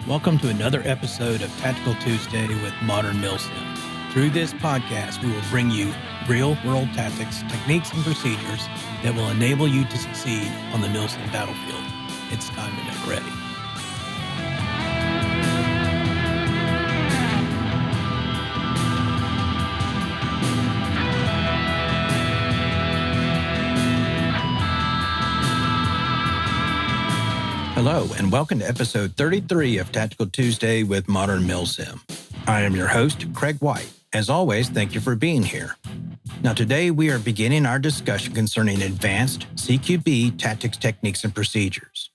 Welcome to another episode of Tactical Tuesday with Modern Milsim. Through this podcast, we will bring you real-world tactics, techniques, and procedures that will enable you to succeed on the Milsim battlefield. It's time to get ready. Hello, and welcome to episode 33 of Tactical Tuesday with Modern Milsim. I am your host, Craig White. As always, thank you for being here. Now, today we are beginning our discussion concerning advanced CQB tactics, techniques, and procedures.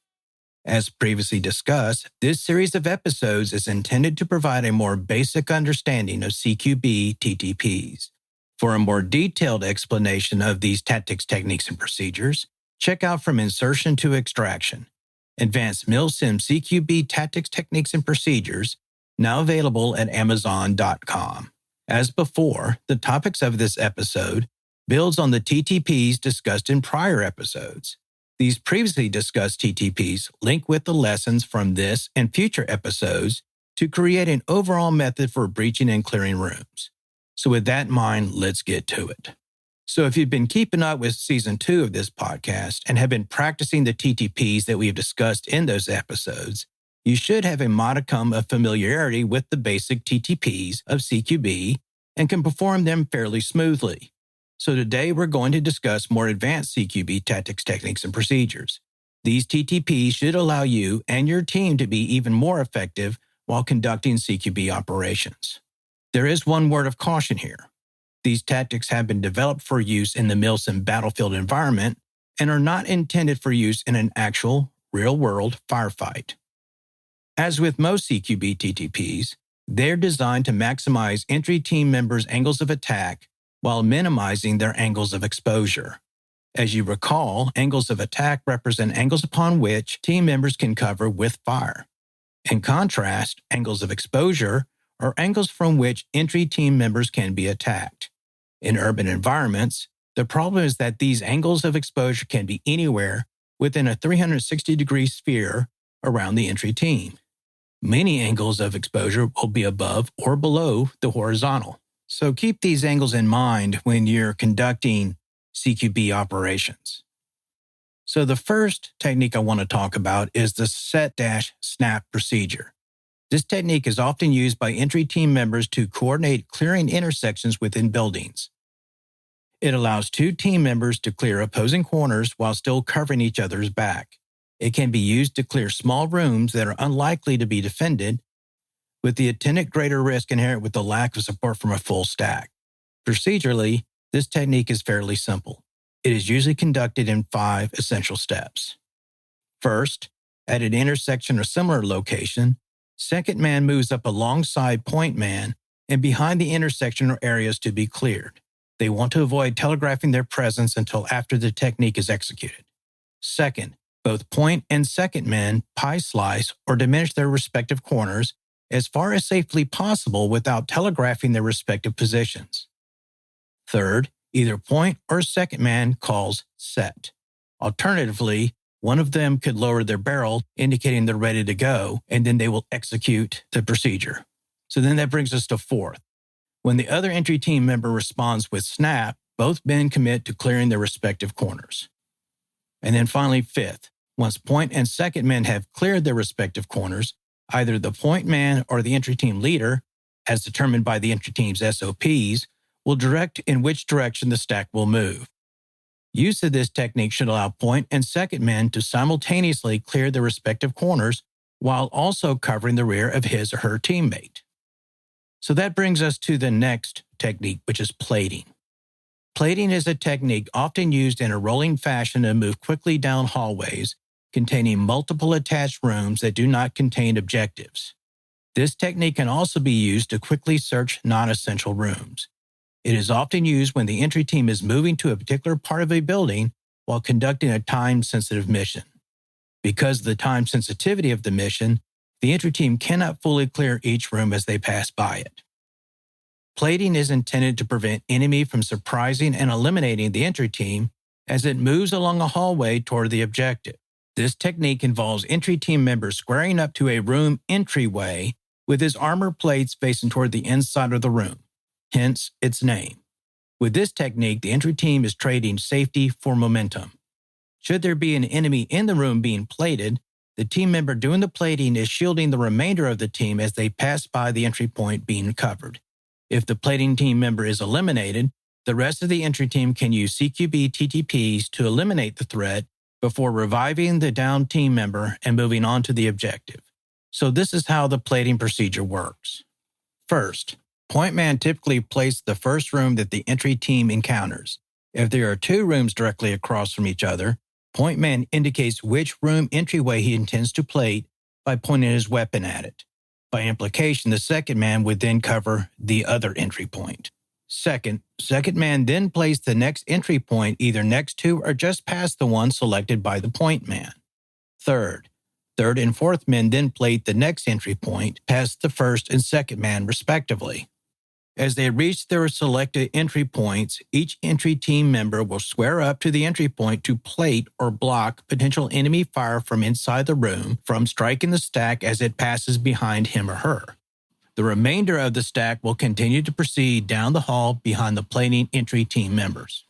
As previously discussed, this series of episodes is intended to provide a more basic understanding of CQB TTPs. For a more detailed explanation of these tactics, techniques, and procedures, check out From Insertion to Extraction, Advanced Milsim CQB Tactics, Techniques, and Procedures, now available at Amazon.com. As before, the topics of this episode builds on the TTPs discussed in prior episodes. These previously discussed TTPs link with the lessons from this and future episodes to create an overall method for breaching and clearing rooms. So with that in mind, let's get to it. So if you've been keeping up with Season 2 of this podcast and have been practicing the TTPs that we've discussed in those episodes, you should have a modicum of familiarity with the basic TTPs of CQB and can perform them fairly smoothly. So today we're going to discuss more advanced CQB tactics, techniques, and procedures. These TTPs should allow you and your team to be even more effective while conducting CQB operations. There is one word of caution here. These tactics have been developed for use in the Milsim battlefield environment and are not intended for use in an actual, real-world firefight. As with most CQB TTPs, they're designed to maximize entry team members' angles of attack while minimizing their angles of exposure. As you recall, angles of attack represent angles upon which team members can cover with fire. In contrast, angles of exposure are angles from which entry team members can be attacked. In urban environments, the problem is that these angles of exposure can be anywhere within a 360-degree sphere around the entry team. Many angles of exposure will be above or below the horizontal. So keep these angles in mind when you're conducting CQB operations. So the first technique I want to talk about is the set-snap procedure. This technique is often used by entry team members to coordinate clearing intersections within buildings. It allows two team members to clear opposing corners while still covering each other's back. It can be used to clear small rooms that are unlikely to be defended, with the attendant greater risk inherent with the lack of support from a full stack. Procedurally, this technique is fairly simple. It is usually conducted in 5 essential steps. First, at an intersection or similar location, second man moves up alongside point man and behind the intersection or areas to be cleared. They want to avoid telegraphing their presence until after the technique is executed. Second, both point and second men pie slice or diminish their respective corners as far as safely possible without telegraphing their respective positions. Third, either point or second man calls set. Alternatively, one of them could lower their barrel, indicating they're ready to go, and then they will execute the procedure. So then that brings us to fourth. When the other entry team member responds with snap, both men commit to clearing their respective corners. And then finally, fifth, once point and second men have cleared their respective corners, either the point man or the entry team leader, as determined by the entry team's SOPs, will direct in which direction the stack will move. Use of this technique should allow point and second men to simultaneously clear their respective corners while also covering the rear of his or her teammate. So that brings us to the next technique, which is plating. Plating is a technique often used in a rolling fashion to move quickly down hallways containing multiple attached rooms that do not contain objectives. This technique can also be used to quickly search non-essential rooms. It is often used when the entry team is moving to a particular part of a building while conducting a time-sensitive mission. Because of the time sensitivity of the mission, the entry team cannot fully clear each room as they pass by it. Plating is intended to prevent enemy from surprising and eliminating the entry team as it moves along a hallway toward the objective. This technique involves entry team members squaring up to a room entryway with his armor plates facing toward the inside of the room, hence its name. With this technique, the entry team is trading safety for momentum. Should there be an enemy in the room being plated, the team member doing the plating is shielding the remainder of the team as they pass by the entry point being covered. If the plating team member is eliminated, the rest of the entry team can use CQB TTPs to eliminate the threat before reviving the downed team member and moving on to the objective. So this is how the plating procedure works. First, point man typically places the first room that the entry team encounters. If there are two rooms directly across from each other, point man indicates which room entryway he intends to plate by pointing his weapon at it. By implication, the second man would then cover the other entry point. Second man then places the next entry point either next to or just past the one selected by the point man. Third and fourth men then plate the next entry point past the first and second man respectively. As they reach their selected entry points, each entry team member will square up to the entry point to plate or block potential enemy fire from inside the room from striking the stack as it passes behind him or her. The remainder of the stack will continue to proceed down the hall behind the plating entry team members.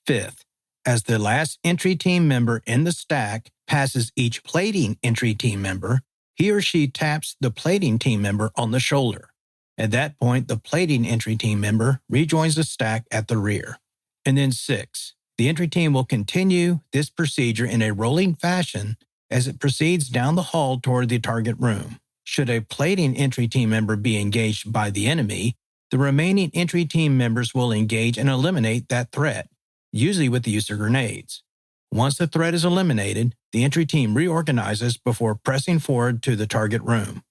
Fifth, as the last entry team member in the stack passes each plating entry team member, he or she taps the plating team member on the shoulder. At that point, the plating entry team member rejoins the stack at the rear. And then 6, the entry team will continue this procedure in a rolling fashion as it proceeds down the hall toward the target room. Should a plating entry team member be engaged by the enemy, the remaining entry team members will engage and eliminate that threat, usually with the use of grenades. Once the threat is eliminated, the entry team reorganizes before pressing forward to the target room.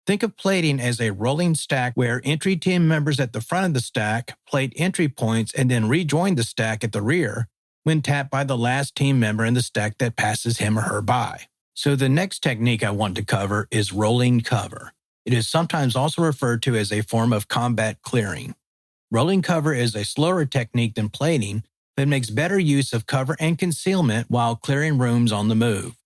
Think of plating as a rolling stack where entry team members at the front of the stack plate entry points and then rejoin the stack at the rear when tapped by the last team member in the stack that passes him or her by. So the next technique I want to cover is rolling cover. It is sometimes also referred to as a form of combat clearing. Rolling cover is a slower technique than plating, but makes better use of cover and concealment while clearing rooms on the move.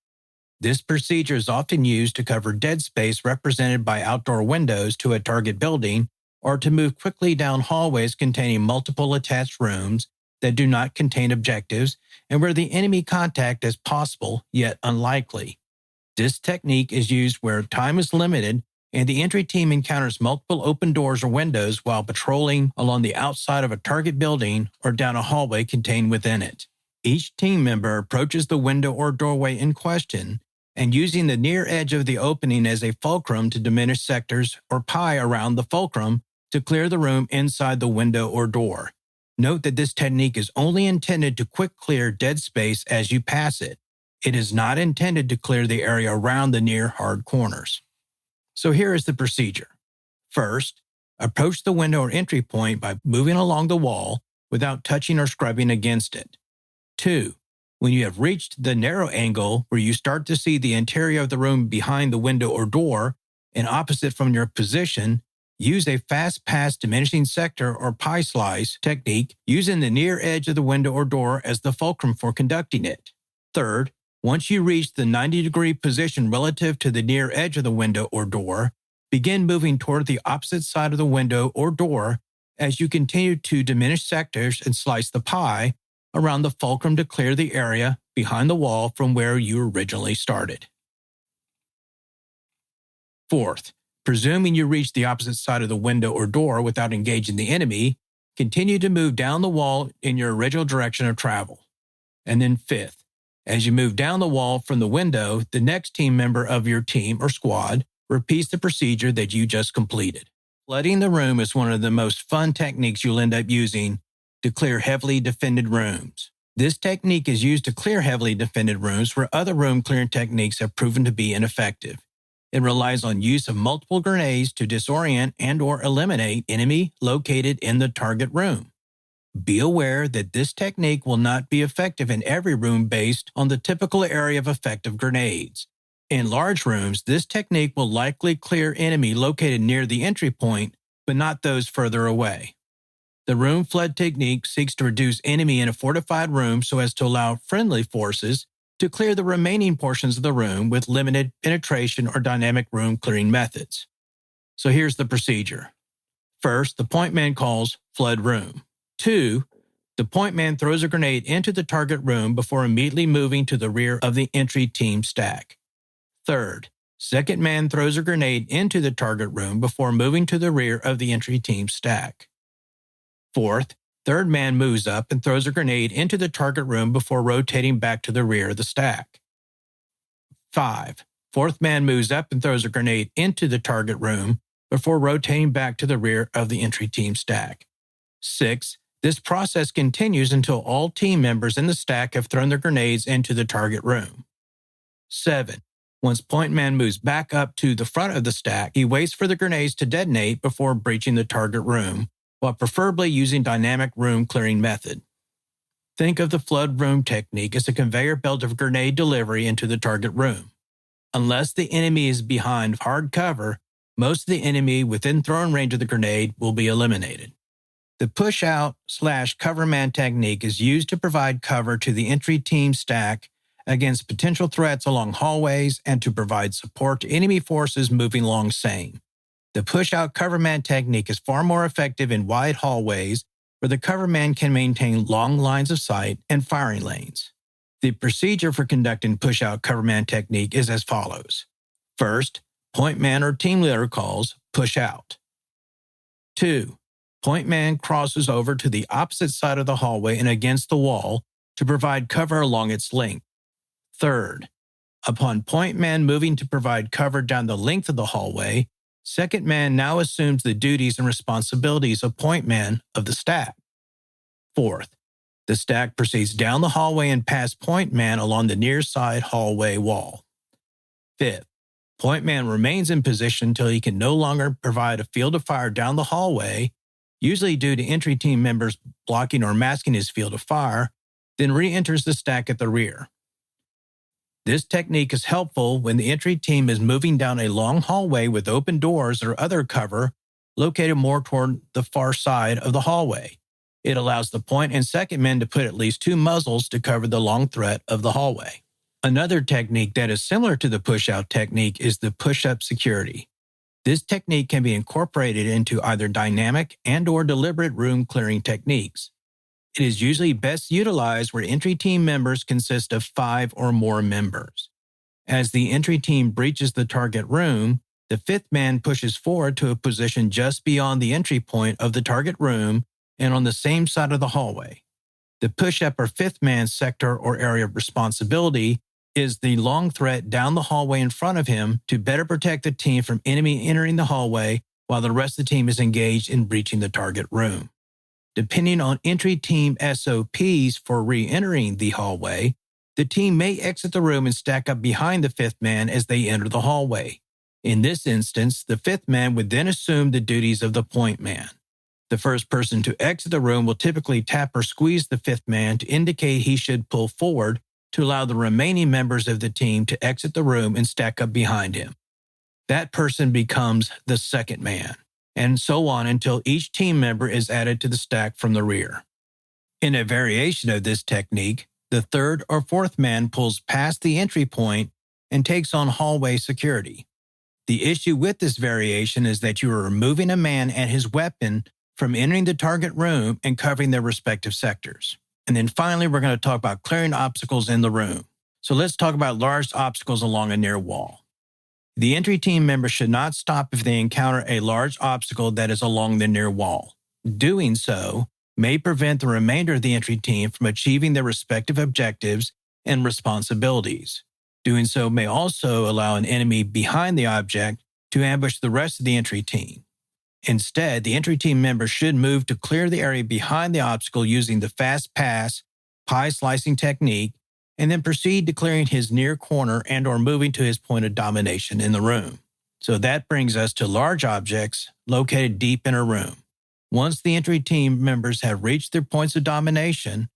This procedure is often used to cover dead space represented by outdoor windows to a target building or to move quickly down hallways containing multiple attached rooms that do not contain objectives and where the enemy contact is possible yet unlikely. This technique is used where time is limited and the entry team encounters multiple open doors or windows while patrolling along the outside of a target building or down a hallway contained within it. Each team member approaches the window or doorway in question and using the near edge of the opening as a fulcrum to diminish sectors or pie around the fulcrum to clear the room inside the window or door. Note that this technique is only intended to quick clear dead space as you pass it. It is not intended to clear the area around the near hard corners. So here is the procedure. First, approach the window or entry point by moving along the wall without touching or scrubbing against it. 2. When you have reached the narrow angle where you start to see the interior of the room behind the window or door and opposite from your position, use a fast pass diminishing sector or pie slice technique using the near edge of the window or door as the fulcrum for conducting it. Third, once you reach the 90-degree position relative to the near edge of the window or door, begin moving toward the opposite side of the window or door as you continue to diminish sectors and slice the pie around the fulcrum to clear the area behind the wall from where you originally started. Fourth, presuming you reach the opposite side of the window or door without engaging the enemy, continue to move down the wall in your original direction of travel. And then fifth, as you move down the wall from the window, the next team member of your team or squad repeats the procedure that you just completed. Flooding the room is one of the most fun techniques you'll end up using to clear heavily defended rooms. This technique is used to clear heavily defended rooms where other room clearing techniques have proven to be ineffective. It relies on use of multiple grenades to disorient and/or eliminate enemy located in the target room. Be aware that this technique will not be effective in every room based on the typical area of effect of grenades. In large rooms, this technique will likely clear enemy located near the entry point, but not those further away. The room flood technique seeks to reduce enemy in a fortified room so as to allow friendly forces to clear the remaining portions of the room with limited penetration or dynamic room clearing methods. So here's the procedure. First, the point man calls flood room. 2, the point man throws a grenade into the target room before immediately moving to the rear of the entry team stack. Third, second man throws a grenade into the target room before moving to the rear of the entry team stack. Fourth, third man moves up and throws a grenade into the target room before rotating back to the rear of the stack. 5, fourth man moves up and throws a grenade into the target room before rotating back to the rear of the entry team stack. 6, this process continues until all team members in the stack have thrown their grenades into the target room. 7, once point man moves back up to the front of the stack, he waits for the grenades to detonate before breaching the target room, while preferably using dynamic room clearing method. Think of the flood room technique as a conveyor belt of grenade delivery into the target room. Unless the enemy is behind hard cover, most of the enemy within throwing range of the grenade will be eliminated. The push-out/coverman technique is used to provide cover to the entry team stack against potential threats along hallways and to provide support to enemy forces moving along same. The push-out coverman technique is far more effective in wide hallways where the coverman can maintain long lines of sight and firing lanes. The procedure for conducting push-out coverman technique is as follows. First, point man or team leader calls push out. 2, point man crosses over to the opposite side of the hallway and against the wall to provide cover along its length. Third, upon point man moving to provide cover down the length of the hallway, second man now assumes the duties and responsibilities of point man of the stack. Fourth, the stack proceeds down the hallway and past point man along the near side hallway wall. Fifth, point man remains in position until he can no longer provide a field of fire down the hallway, usually due to entry team members blocking or masking his field of fire, then re-enters the stack at the rear. This technique is helpful when the entry team is moving down a long hallway with open doors or other cover located more toward the far side of the hallway. It allows the point and second men to put at least 2 muzzles to cover the long threat of the hallway. Another technique that is similar to the push-out technique is the push-up security. This technique can be incorporated into either dynamic and/or deliberate room clearing techniques. It is usually best utilized where entry team members consist of 5 or more members. As the entry team breaches the target room, the fifth man pushes forward to a position just beyond the entry point of the target room and on the same side of the hallway. The push-up or fifth man's sector or area of responsibility is the long threat down the hallway in front of him to better protect the team from enemy entering the hallway while the rest of the team is engaged in breaching the target room. Depending on entry team SOPs for re-entering the hallway, the team may exit the room and stack up behind the fifth man as they enter the hallway. In this instance, the fifth man would then assume the duties of the point man. The first person to exit the room will typically tap or squeeze the fifth man to indicate he should pull forward to allow the remaining members of the team to exit the room and stack up behind him. That person becomes the second man, and so on until each team member is added to the stack from the rear. In a variation of this technique, the third or fourth man pulls past the entry point and takes on hallway security. The issue with this variation is that you are removing a man and his weapon from entering the target room and covering their respective sectors. And then finally, we're going to talk about clearing obstacles in the room. So let's talk about large obstacles along a near wall. The entry team members should not stop if they encounter a large obstacle that is along the near wall. Doing so may prevent the remainder of the entry team from achieving their respective objectives and responsibilities. Doing so may also allow an enemy behind the object to ambush the rest of the entry team. Instead, the entry team members should move to clear the area behind the obstacle using the fast pass, pie slicing technique, and then proceed to clearing his near corner and or moving to his point of domination in the room. So that brings us to large objects located deep in a room. Once the entry team members have reached their points of domination,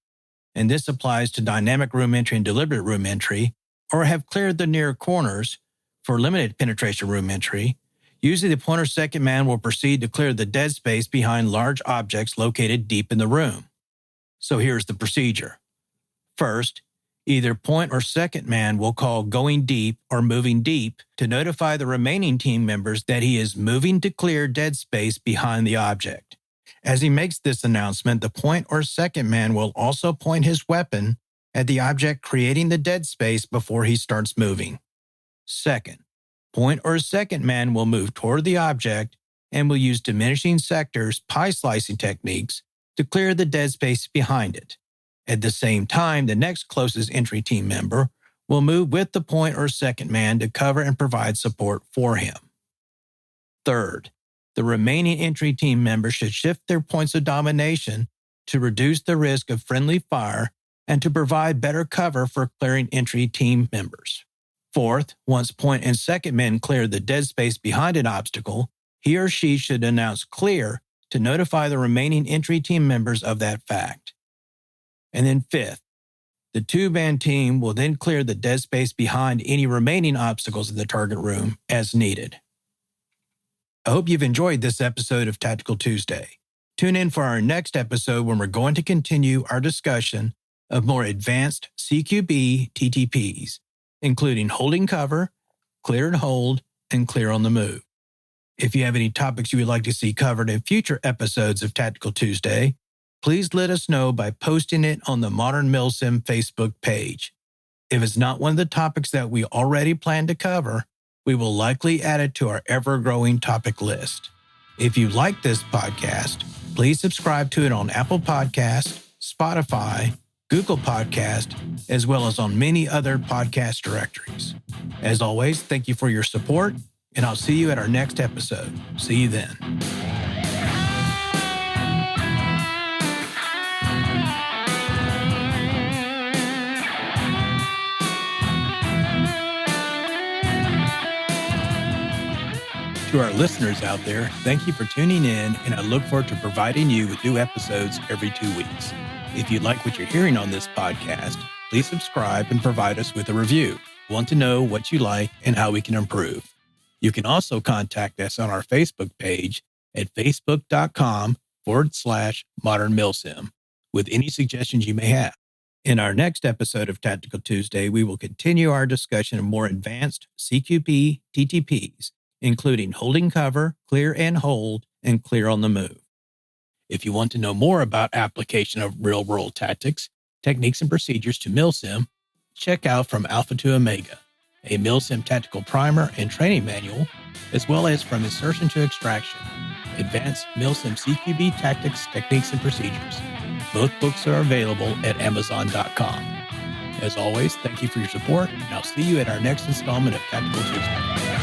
and this applies to dynamic room entry and deliberate room entry, or have cleared the near corners for limited penetration room entry, usually the point or second man will proceed to clear the dead space behind large objects located deep in the room. So here's the procedure. First, Either point or second man will call going deep or moving deep to notify the remaining team members that he is moving to clear dead space behind the object. As he makes this announcement, the point or second man will also point his weapon at the object creating the dead space before he starts moving. Second, point or second man will move toward the object and will use diminishing sectors pie slicing techniques to clear the dead space behind it. At the same time, the next closest entry team member will move with the point or second man to cover and provide support for him. Third, the remaining entry team members should shift their points of domination to reduce the risk of friendly fire and to provide better cover for clearing entry team members. Fourth, once point and second men clear the dead space behind an obstacle, he or she should announce clear to notify the remaining entry team members of that fact. And then fifth, the two-man team will then clear the dead space behind any remaining obstacles in the target room as needed. I hope you've enjoyed this episode of Tactical Tuesday. Tune in for our next episode when we're going to continue our discussion of more advanced CQB TTPs, including holding cover, clear and hold, and clear on the move. If you have any topics you would like to see covered in future episodes of Tactical Tuesday, please let us know by posting it on the Modern Milsim Facebook page. If it's not one of the topics that we already plan to cover, we will likely add it to our ever-growing topic list. If you like this podcast, please subscribe to it on Apple Podcasts, Spotify, Google Podcast, as well as on many other podcast directories. As always, thank you for your support, and I'll see you at our next episode. See you then. To our listeners out there, thank you for tuning in, and I look forward to providing you with new episodes every 2 weeks. If you like what you're hearing on this podcast, please subscribe and provide us with a review. We want to know what you like and how we can improve. You can also contact us on our Facebook page at facebook.com/Modern Milsim with any suggestions you may have. In our next episode of Tactical Tuesday, we will continue our discussion of more advanced CQB TTPs, including holding cover, clear and hold, and clear on the move. If you want to know more about application of real-world tactics, techniques, and procedures to Milsim, check out From Alpha to Omega, a Milsim tactical primer and training manual, as well as From Insertion to Extraction, Advanced Milsim CQB Tactics, Techniques, and Procedures. Both books are available at Amazon.com. As always, thank you for your support, and I'll see you at our next installment of Tactical Tuesday.